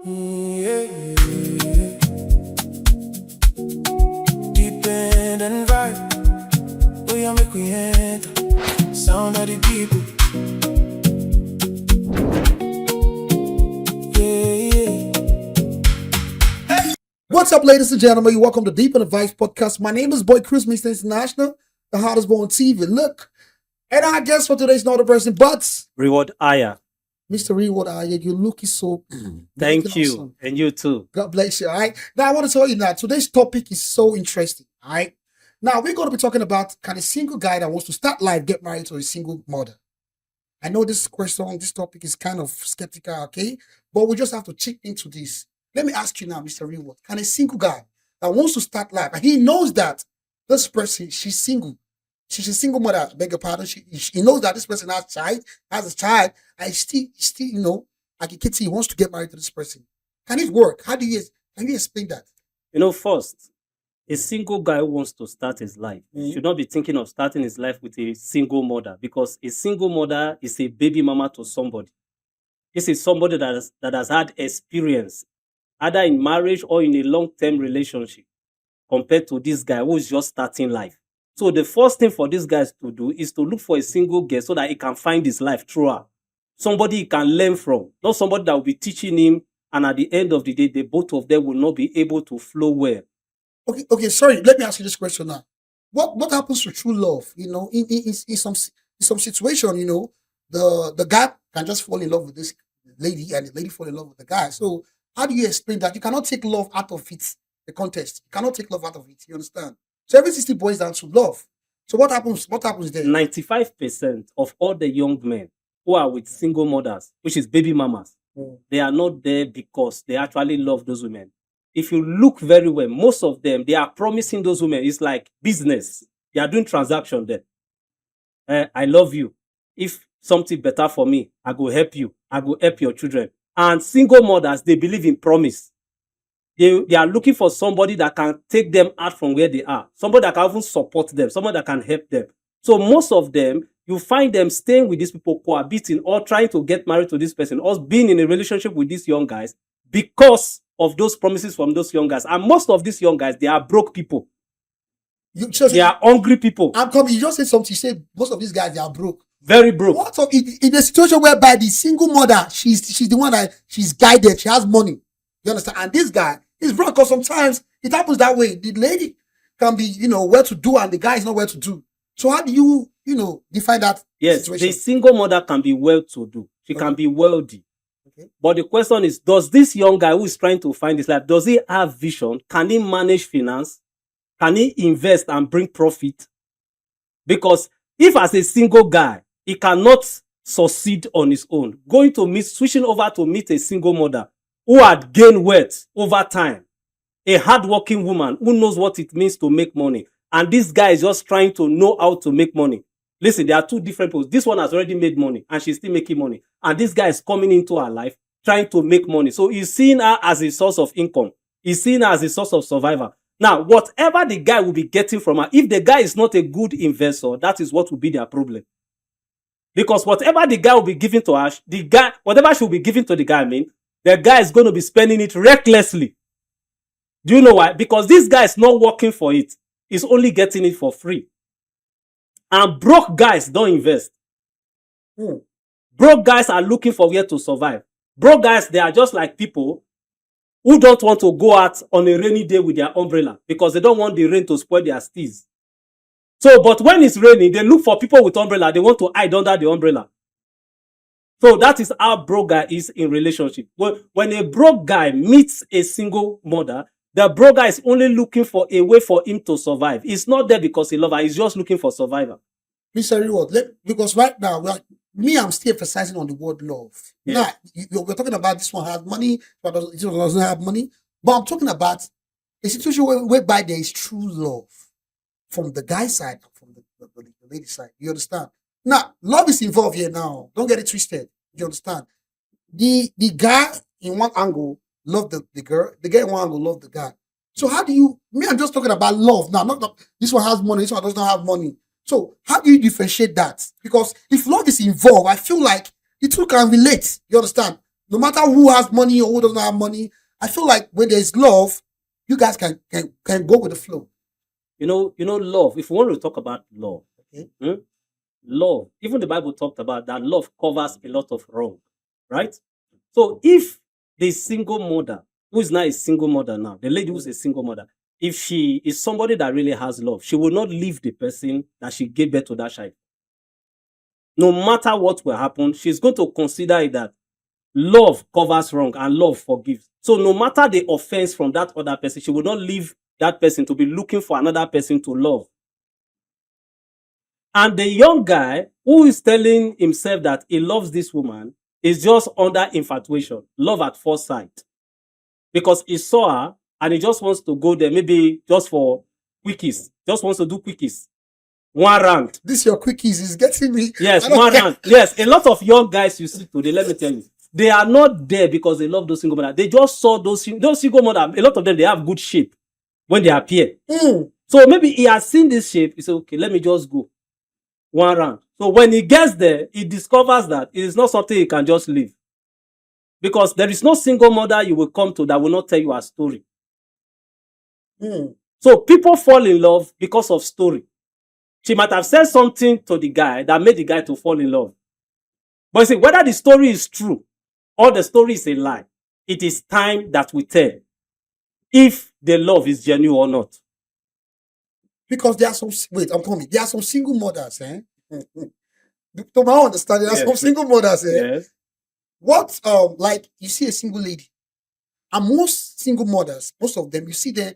Yeah. Dependent vibe. We are make we enter. Sound of the people. What's up, ladies and gentlemen? Welcome to Deep and Advice Podcast. My name is Boy Cruz, Mr. International, the hottest boy on TV. Look, and our guest for today is not a person but Reward Aya. Mr. Reward. You looking so Thank you. awesome. And you too. God bless you. All right. Now I want to tell you that today's topic is so interesting. All right. Now we're going to be talking about kind of single guy that wants to start life, get married to a single mother. I know this question, this topic is kind of skeptical, okay? But we just have to chip into this. Let me ask you now, Mr. Reward, can a single guy that wants to start life, and he knows that this person, she's single, she's a single mother, beg your pardon, he knows that this person has a child, and still, like a kid, he wants to get married to this person. Can it work? Can you explain that? First, a single guy who wants to start his life should not be thinking of starting his life with a single mother, because a single mother is a baby mama to somebody. This is somebody that has had experience, either in marriage or in a long-term relationship, compared to this guy who is just starting life. So the first thing for these guys to do is to look for a single girl so that he can find his life through her. Somebody he can learn from, not somebody that will be teaching him, and at the end of the day, the both of them will not be able to flow well. Okay, sorry. Let me ask you this question now. What happens to true love? In some situation, the guy can just fall in love with this lady, and the lady fall in love with the guy. So how do you explain that? You cannot take love out of it, the contest. You cannot take love out of it. You understand? So everything still boils down to love. So what happens? What happens there? 95% of all the young men who are with single mothers, which is baby mamas, they are not there because they actually love those women. If you look very well, most of them, they are promising those women. It's like business. They are doing transaction there. I love you. If something better for me, I go help you. I go help your children. And single mothers, they believe in promise. They are looking for somebody that can take them out from where they are. Somebody that can even support them. Somebody that can help them. So most of them, you find them staying with these people, cohabiting, or trying to get married to this person, or being in a relationship with these young guys because of those promises from those young guys. And most of these young guys, they are broke people. They are hungry people. I'm coming. You just said something. You said most of these guys, they are broke. Very broke. What of in a situation whereby the single mother, she's the one that she's guided, she has money. You understand? And this guy is broke, because sometimes it happens that way. The lady can be, well to do, and the guy is not well to do. So how do you, define that situation? The single mother can be well to do. She can be wealthy. Okay. But the question is, does this young guy who is trying to find his life, does he have vision? Can he manage finance? Can he invest and bring profit? Because if as a single guy, he cannot succeed on his own, switching over to meet a single mother who had gained wealth over time, a hardworking woman who knows what it means to make money, and this guy is just trying to know how to make money. Listen, there are two different people. This one has already made money and she's still making money. And this guy is coming into her life trying to make money. So he's seeing her as a source of income. He's seeing her as a source of survival. Now, whatever the guy will be getting from her, if the guy is not a good investor, that is what will be their problem. Because whatever the guy will be giving to her, whatever she will be giving to the guy, the guy is going to be spending it recklessly. Do you know why? Because this guy is not working for it. He's only getting it for free. And broke guys don't invest. Broke guys are looking for where to survive. Broke guys, they are just like people who don't want to go out on a rainy day with their umbrella because they don't want the rain to spoil their steeds. So, but when it's raining, they look for people with umbrella. They want to hide under the umbrella. So that is how broke guy is in relationship. When a broke guy meets a single mother, the broke guy is only looking for a way for him to survive. He's not there because he loves her. He's just looking for survival. Mr. Reward, because right now, I'm still emphasizing on the word love. Yes. Now, we're talking about this one has money, but this one doesn't have money. But I'm talking about a situation whereby there is true love from the guy's side, from the lady's side. You understand? Now, love is involved here now. Don't get it twisted. You understand? The guy in one angle love the girl. The girl in one angle love the guy. So how do you? I'm just talking about love now. Not this one has money. This one does not have money. So how do you differentiate that? Because if love is involved, I feel like the two can relate. You understand? no matter who has money or who doesn't have money, I feel like when there's love, you guys can go with the flow. Love. If we want to talk about love, Okay. love, even the Bible talked about that love covers a lot of wrong, right? So if the single mother, who is now a single mother now, the lady who's a single mother, if she is somebody that really has love, she will not leave the person that she gave birth to that child. No matter what will happen, she's going to consider it that love covers wrong and love forgives. So no matter the offense from that other person, she will not leave that person to be looking for another person to love. And the young guy who is telling himself that he loves this woman is just under infatuation, love at first sight. Because he saw her and he just wants to go there, maybe just for quickies, just wants to do quickies. One round. This your quickies is getting me. Yes, one round. Yes, a lot of young guys you see today, let me tell you, they are not there because they love those single mothers. They just saw those single mothers. A lot of them, they have good shape when they appear. So maybe he has seen this shape. He said, okay, let me just go one round. So when he gets there, he discovers that it is not something he can just leave. Because there is no single mother you will come to that will not tell you a story. So people fall in love because of story. She might have said something to the guy that made the guy to fall in love. But you see, whether the story is true or the story is a lie, it is time that we tell if the love is genuine or not. Because there are some, wait, I'm coming. There are some single mothers, to my understanding, there are some single mothers, Yes. What, like, you see a single lady, and most single mothers, most of them, you see them,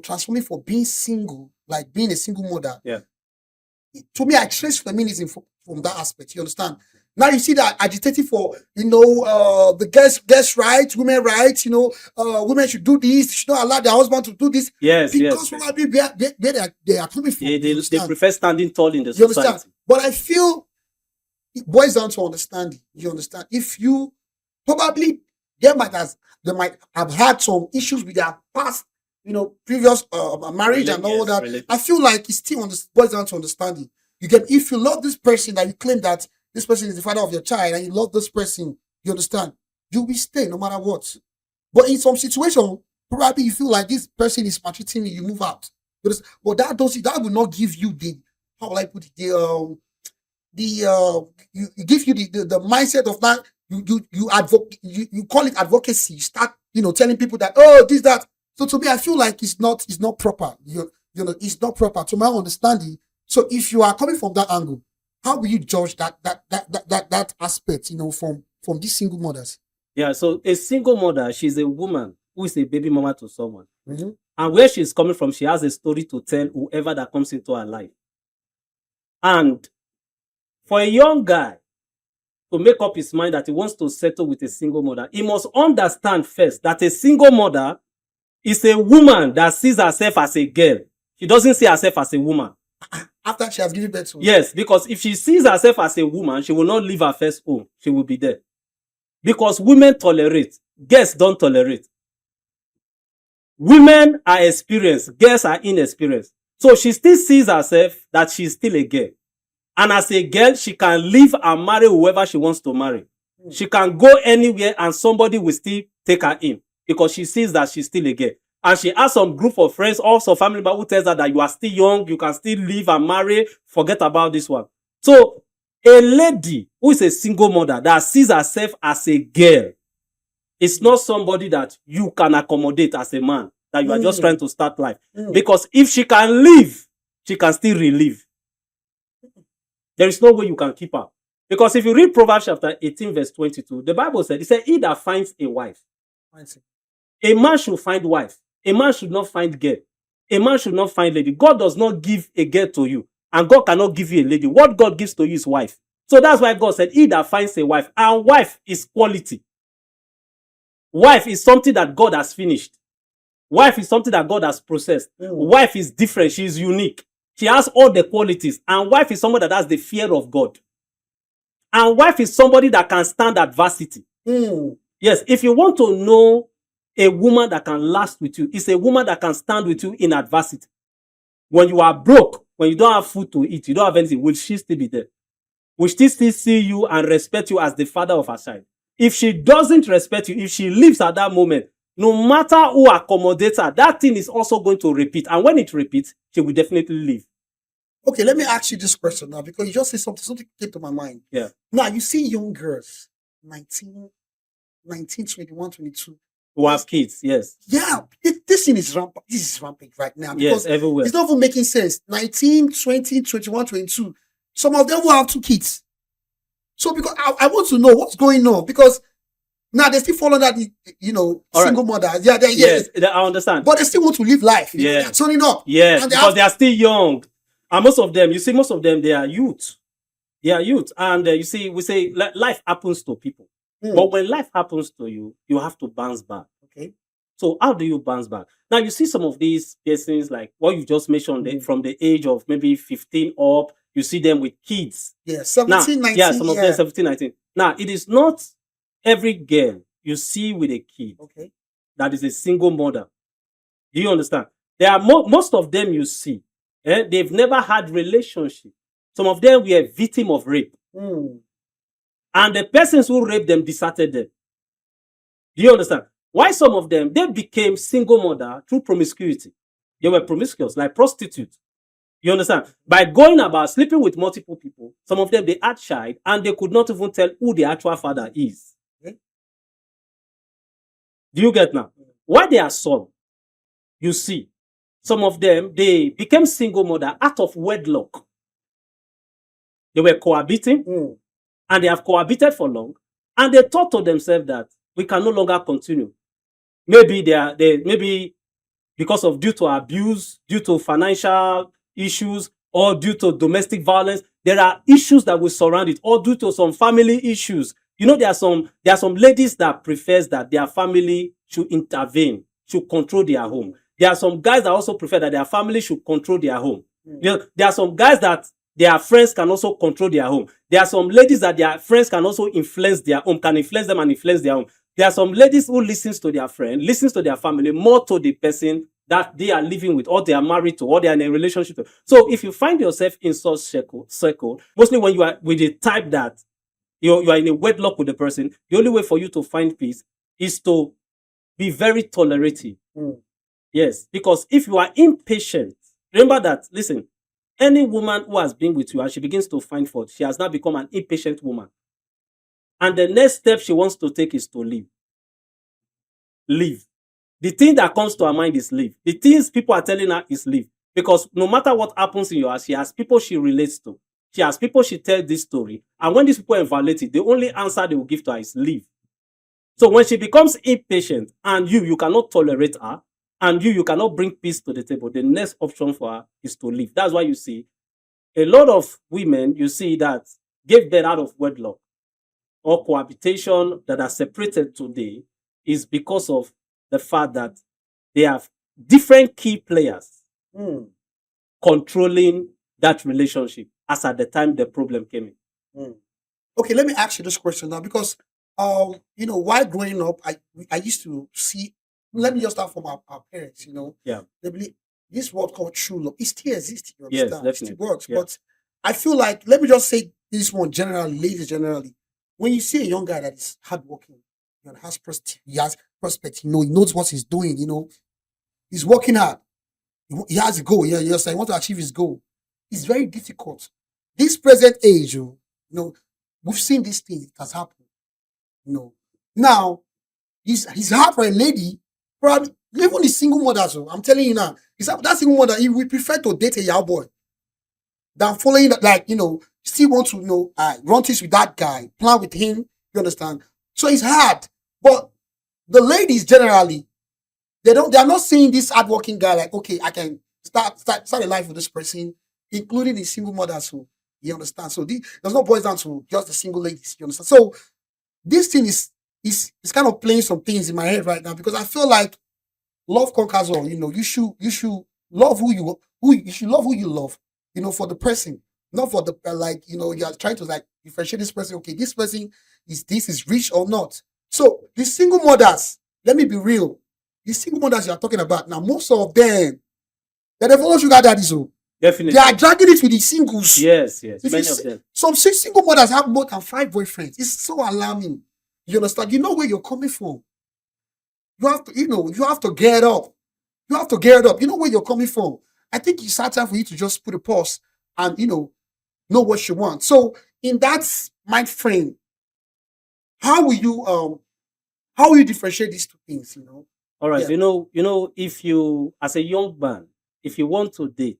transforming for being single, like being a single mother. Yeah. To me, I trace feminism from that aspect. You understand? Now you see that agitating for, the guest rights, women rights. Women should do this. Should not allow their husband to do this. Yes, because yes. probably where they are coming from. They prefer standing tall in the You society. understand? But I feel it boils down to understanding. You understand? If you probably they might have had some issues with their past, previous marriage and all that. Related. I feel like it's still boils down to understanding. If you love this person that you claim that this person is the father of your child and you love this person, you understand, you will stay no matter what. But in some situation, probably you feel like this person is maltreating me, you move out. But that will not give you the, how will I put it, you give you the mindset of that. You call it advocacy. You start telling people that, oh, this, that. So to me, I feel like it's not proper. It's not proper to my understanding. So if you are coming from that angle, how will you judge that aspect, from these single mothers? Yeah, so a single mother, she's a woman who is a baby mama to someone. Mm-hmm. And where she's coming from, she has a story to tell whoever that comes into her life. And for a young guy to make up his mind that he wants to settle with a single mother, he must understand first that a single mother is a woman that sees herself as a girl. She doesn't see herself as a woman. After she has given birth to. Yes, because if she sees herself as a woman, she will not leave her first home. She will be there. Because women tolerate. Girls don't tolerate. Women are experienced. Girls are inexperienced. So she still sees herself that she's still a girl. And as a girl, she can leave and marry whoever she wants to marry. She can go anywhere and somebody will still take her in. Because she sees that she's still a girl. And she has some group of friends, also family members who tells her that you are still young, you can still live and marry, forget about this one. So, a lady who is a single mother that sees herself as a girl is not somebody that you can accommodate as a man, that you are just trying to start life. Because if she can live, she can still relive. There is no way you can keep her. Because if you read Proverbs chapter 18 verse 22, the Bible said, it said, he that finds a wife. A man should find wife. A man should not find girl. A man should not find lady. God does not give a girl to you. And God cannot give you a lady. What God gives to you is wife. So that's why God said, he that finds a wife. And wife is quality. Wife is something that God has finished. Wife is something that God has processed. Wife is different. She is unique. She has all the qualities. And wife is somebody that has the fear of God. And wife is somebody that can stand adversity. Yes, if you want to know a woman that can last with you, it's a woman that can stand with you in adversity. When you are broke, when you don't have food to eat, you don't have anything, will she still be there? Will she still see you and respect you as the father of her child? if she doesn't respect you, if she leaves at that moment, no matter who accommodates her, that thing is also going to repeat. And when it repeats, she will definitely leave. Okay, let me ask you this question now because you just said something came to my mind. Yeah. Now, you see young girls, 19, 21, 22. Who have kids, yes. Yeah, this thing is rampant. This is rampant right now. Yes, Because everywhere. it's not even making sense. 19, 20, 21, 22. Some of them will have 2 kids. So because I want to know what's going on because now they still follow that, All single mothers. Yeah, Yes, I understand. but they still want to live life. Yeah. They're turning up. Yes, And because they are still young. And most of them, they are youth. They are youth. And you see, we say life happens to people. But when life happens to you, you have to bounce back. Okay. So how do you bounce back? Now, you see some of these persons, like what you just mentioned, from the age of maybe 15 up, you see them with kids. Yeah, 17, 19. Yeah, some of them 17, 19. Now, it is not every girl you see with a kid that is a single mother. Do you understand? There are most of them you see, they've never had relationship. Some of them were victim of rape. And the persons who raped them deserted them. Do you understand? Why some of them, they became single mother through promiscuity. They were promiscuous, like prostitutes. You understand? By going about sleeping with multiple people, some of them, they had child and they could not even tell who the actual father is. Do you get now? Why they are some, you see, some of them, they became single mother out of wedlock. They were cohabiting and they have cohabited for long. And they thought to themselves that we can no longer continue. Maybe maybe because of due to abuse, due to financial issues, or due to domestic violence, there are issues that will surround it, or due to some family issues. There are some ladies that prefers that their family should intervene, should control their home. There are some guys that also prefer that their family should control their home. There are some guys that their friends can also control their home. There are some ladies that their friends can also influence their home, can influence them and influence their home. There are some ladies who listens to their friend, listens to their family, more to the person that they are living with, or they are married to, or they are in a relationship with. So if you find yourself in such circle, mostly when you are with the type that you are in a wedlock with the person, the only way for you to find peace is to be very tolerative. Yes, because if you are impatient, remember that, listen, any woman who has been with you and she begins to find fault, she has now become an impatient woman. And the next step she wants to take is to leave. Leave. The thing that comes to her mind is leave. The things people are telling her is leave. Because no matter what happens in your house, she has people she relates to. She has people she tells this story. And when these people evaluate it, the only answer they will give to her is leave. So when she becomes impatient and you cannot tolerate her, and you cannot bring peace to the table, the next option for her is to leave. That's why you see a lot of women, you see, that gave birth out of wedlock or cohabitation that are separated today is because of the fact that they have different key players controlling that relationship as at the time the problem came in. Okay, let me ask you this question now because, while growing up, I used to see, let me just start from our parents, Yeah. they believe this word called true love, it still exists, you Yes, understand? It definitely. still works. Yeah. But I feel like, let me just say this one generally, ladies generally, when you see a young guy that is hardworking, has prospect, he knows what he's doing, he's working hard, he has a goal, he wants to achieve his goal. It's very difficult. This present age, we've seen this thing, it has happened, Now, it's hard for a lady, probably, even the single mother, so I'm telling you now, that single mother, he will prefer to date a young boy than following that, still want to, run things with that guy, plan with him, you understand? So it's hard. But the ladies generally, they are not seeing this hardworking guy like, okay, I can start a life with this person, including the single mothers who, you understand? So there's no boys down to just the single ladies, you understand? So this thing is kind of playing some things in my head right now because I feel like love conquers all. You should love who you love, for the person, not for the you are trying to differentiate this person. Okay, this person is rich or not. So the single mothers, let me be real. The single mothers you are talking about now, most of them, they follow sugar daddies. So Definitely. they are dragging it with the singles. Yes. If Many you of them. Some single mothers have more than 5 boyfriends. It's so alarming. You understand? You know where you're coming from. You have to, you have to get up. You have to get up. You know where you're coming from. I think it's time for you to just put a pause and, know what you want. So in that mind frame, how will you differentiate these two things, All right. Yeah. If you, as a young man, if you want to date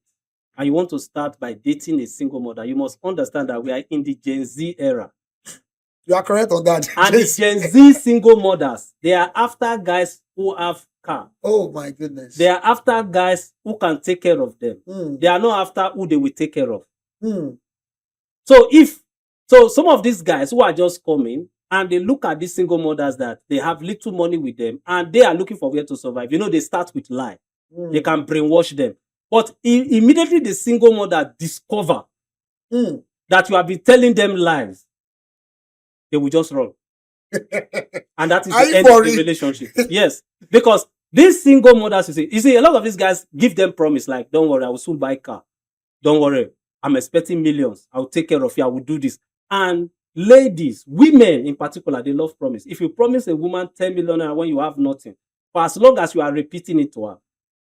and you want to start by dating a single mother, you must understand that we are in the Gen Z era. You are correct on that. And the Gen Z single mothers, they are after guys who have car. Oh my goodness. They are after guys who can take care of them. They are not after who they will take care of. So some of these guys who are just coming and they look at these single mothers that they have little money with them and they are looking for where to survive. They start with lie. They can brainwash them. But immediately the single mother discover that you have been telling them lies, they will just run. And that is the end of the relationship. Yes. Because these single mothers, you see, a lot of these guys give them promise like, don't worry, I will soon buy a car. Don't worry, I'm expecting millions. I'll take care of you. I will do this. And ladies, women in particular, they love promise. If you promise a woman 10 million when you have nothing, for as long as you are repeating it to her,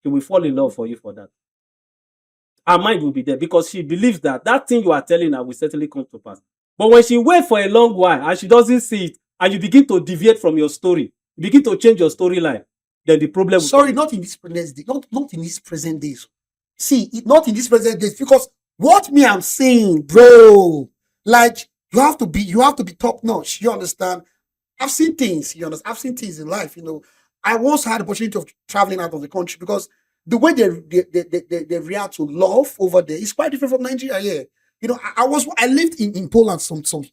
she will fall in love for you for that. Her mind will be there because she believes that that thing you are telling her will certainly come to pass. But when she waits for a long while and she doesn't see it, and you begin to deviate from your story, you begin to change your storyline, then the problem. Sorry, not in this present day, not in this present days. See, not in this present days, because what me I'm saying, bro, like you have to be top notch. You understand? I've seen things. You understand? I've seen things in life. I once had the opportunity of traveling out of the country because the way they react to love over there is quite different from Nigeria. Yeah, I lived in Poland.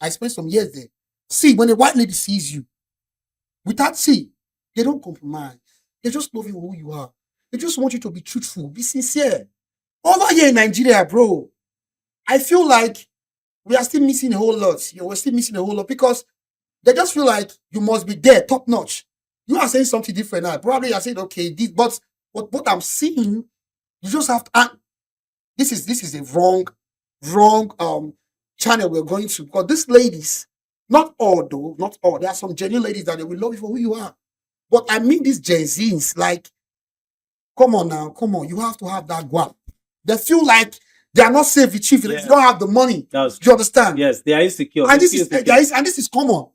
I spent some years there. See, when a white lady sees you, they don't compromise. They just love you who you are. They just want you to be truthful, be sincere. Over here in Nigeria, bro, I feel like we are still missing a whole lot. We're still missing a whole lot because they just feel like you must be there, top notch. You are saying something different now. Probably you're saying, okay, but what I'm seeing, you just have to. And this is a wrong channel we're going to, because these ladies, not all though, not all. There are some genuine ladies that they will love you for who you are. But I mean these Gen Zs, like, come on now, come on. You have to have that guap. They feel like they are not safe with you if you don't have the money. Do you understand? Yes, they are insecure. And this is common.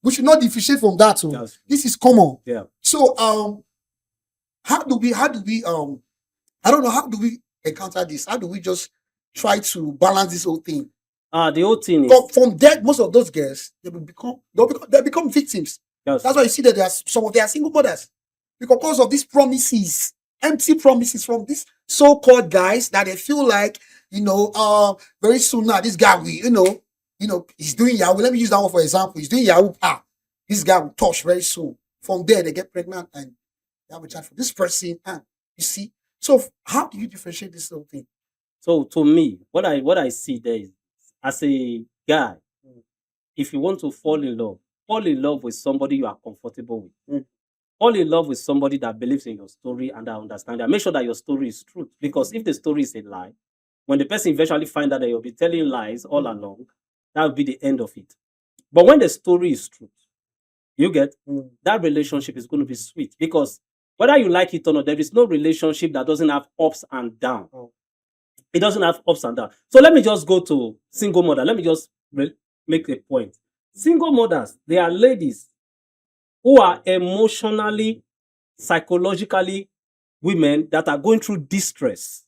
We should not differentiate from that. So this is common. Yeah. So how do we I don't know, how do we encounter this? How do we just try to balance this whole thing? The whole thing is from there, most of those girls they become victims. Yes. That's why you see that there are some of their single mothers because of these promises, empty promises from these so-called guys that they feel like, very soon now this guy will, he's doing Yahoo. Let me use that one for example. He's doing Yahoo. This guy will touch very soon. From there, they get pregnant and they have a child for this person. And you see, so how do you differentiate this whole thing? So to me, what I see there is, as a guy, if you want to fall in love with somebody you are comfortable with. Fall in love with somebody that believes in your story and that understands that. Make sure that your story is truth. Because if the story is a lie, when the person eventually finds out that you'll be telling lies all along, that will be the end of it. But when the story is truth, you get, that relationship is going to be sweet. Because whether you like it or not, there is no relationship that doesn't have ups and downs. It doesn't have ups and downs. So let me just go to single mother. Let me just make a point. Single mothers, they are ladies who are emotionally, psychologically women that are going through distress.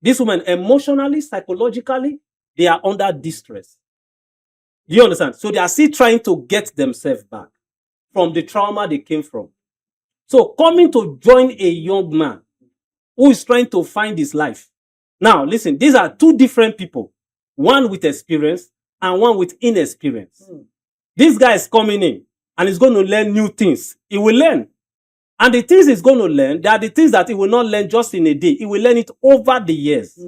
These women, emotionally, psychologically, they are under distress. Do you understand? So they are still trying to get themselves back from the trauma they came from. So coming to join a young man who is trying to find his life. Now, listen, these are two different people. One with experience and one with inexperience. This guy is coming in and he's going to learn new things. He will learn. And the things he's going to learn, they are the things that he will not learn just in a day. He will learn it over the years.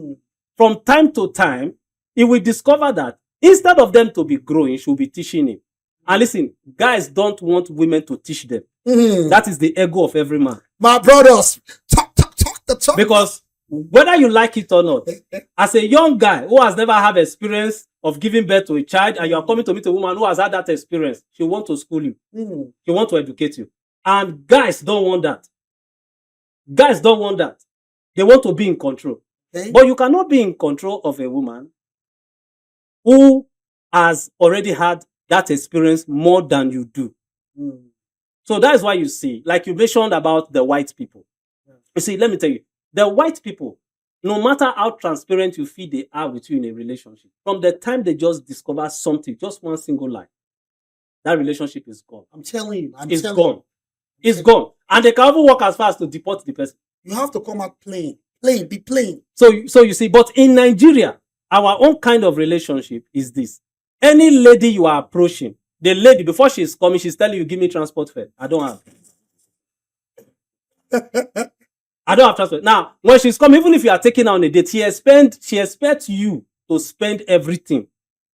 From time to time, he will discover that instead of them to be growing, she will be teaching him. And listen, guys don't want women to teach them. That is the ego of every man. My brothers, talk the talk. Because whether you like it or not, as a young guy who has never had experience of giving birth to a child, and you are coming to meet a woman who has had that experience, she want to school you. She want to educate you. And guys don't want that. Guys don't want that. They want to be in control. Okay. But you cannot be in control of a woman who has already had that experience more than you do. So that is why you see, like you mentioned about the white people. You see, let me tell you, the white people, no matter how transparent you feel they are with you in a relationship, from the time they just discover something, just one single lie, that relationship is gone. I'm telling you. It's gone. It's gone. And they can even work as far as to deport the person. You have to come out plain. Be plain. So you see, but in Nigeria, our own kind of relationship is this. Any lady you are approaching, the lady, before she's coming, she's telling you, give me transport fare. I don't have. I don't have transport. Now, when she's coming, even if you are taking her on a date, she expects you to spend everything,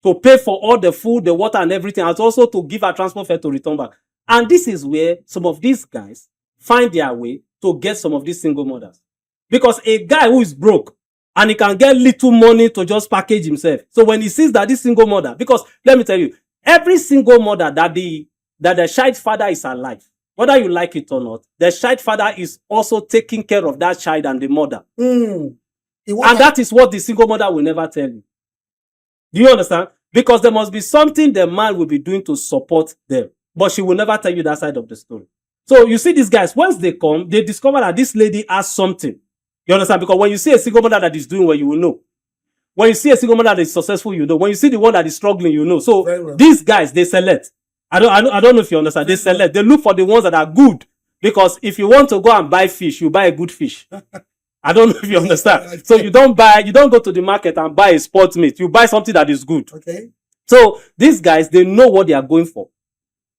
to pay for all the food, the water, and everything, and also to give her transport fare to return back. And this is where some of these guys find their way to get some of these single mothers. Because a guy who is broke and he can get little money to just package himself. So when he sees that this single mother, because let me tell you, every single mother that the child father is alive, whether you like it or not, the child father is also taking care of that child and the mother. And that is what the single mother will never tell you. Do you understand? Because there must be something the man will be doing to support them. But she will never tell you that side of the story. So you see these guys, once they come, they discover that this lady has something. You understand? Because when you see a single mother that is doing well, you will know. When you see a single mother that is successful, you know. When you see the one that is struggling, you know. So these guys, they select. I don't know if you understand. They select. They look for the ones that are good. Because if you want to go and buy fish, you buy a good fish. I don't know if you understand. So you don't go to the market and buy a sport meat. You buy something that is good. Okay. So these guys, they know what they are going for.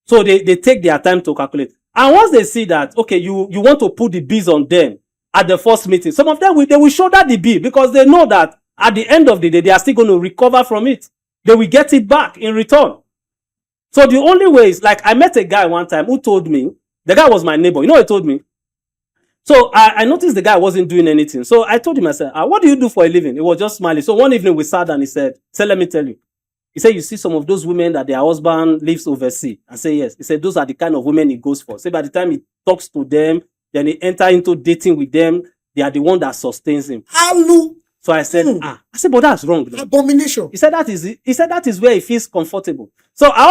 So they take their time to calculate. And once they see that, okay, you want to put the bills on them at the first meeting, some of them they will shoulder the bill because they know that at the end of the day, they are still going to recover from it. They will get it back in return. So the only way is, like, I met a guy one time who told me, the guy was my neighbor. You know what he told me? So I noticed the guy wasn't doing anything. So I told him, I said, what do you do for a living? He was just smiling. So one evening we sat and he said, let me tell you. He said, you see some of those women that their husband lives overseas. I say, yes. He said, those are the kind of women he goes for. Say, by the time he talks to them, then he enter into dating with them, they are the one that sustains him. Hello. So I said, I said, but that's wrong. Abomination. He said, that is where he feels comfortable. So I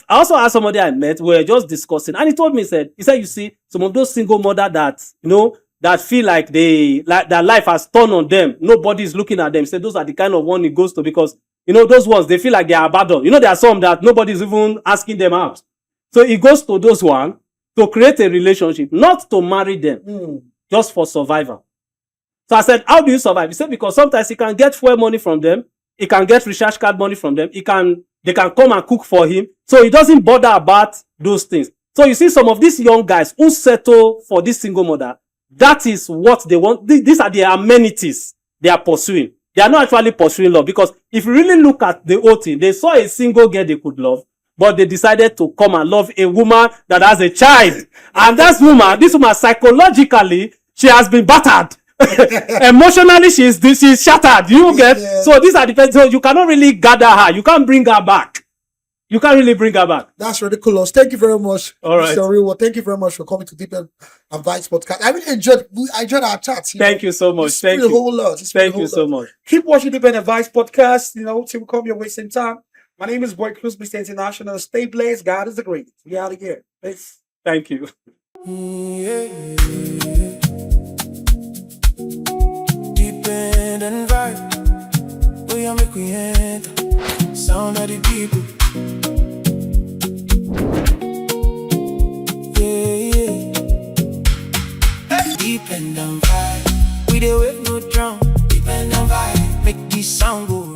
also had somebody I met, we were just discussing, and he told me, he said, you see, some of those single mothers that, you know, that feel like their life has turned on them. Nobody is looking at them. He said, those are the kind of one he goes to because, you know, those ones, they feel like they are abandoned. You know, there are some that nobody's even asking them out. So he goes to those ones to create a relationship, not to marry them, just for survival. So I said, how do you survive? He said, because sometimes he can get fuel money from them. He can get recharge card money from them. They can come and cook for him. So he doesn't bother about those things. So you see some of these young guys who settle for this single mother, that is what they want. These are the amenities they are pursuing. They are not actually pursuing love, because if you really look at the whole thing, they saw a single girl they could love, but they decided to come and love a woman that has a child. And this woman psychologically, she has been battered. Emotionally, she's shattered. You get? Yeah. So these are the, so you cannot really gather her. You can't bring her back. You can't really bring her back. That's ridiculous. Thank you very much. All right. Mr. Real. Thank you very much for coming to Deep Advice Podcast. I really enjoyed our chat. Thank you so much. Thank you. A whole lot. Thank you so much. Keep watching Deep Advice Podcast. You know, till we come your way same time. My name is Boy Cruz, Mr. International. Stay blessed. God is the greatest. We out of here. Peace. Thank you. Deep end and vibe. Oh, yeah, make we enter. Sound of the people. Deep and vibe. We dey wave no drum. Deep and vibe. Make this sound go.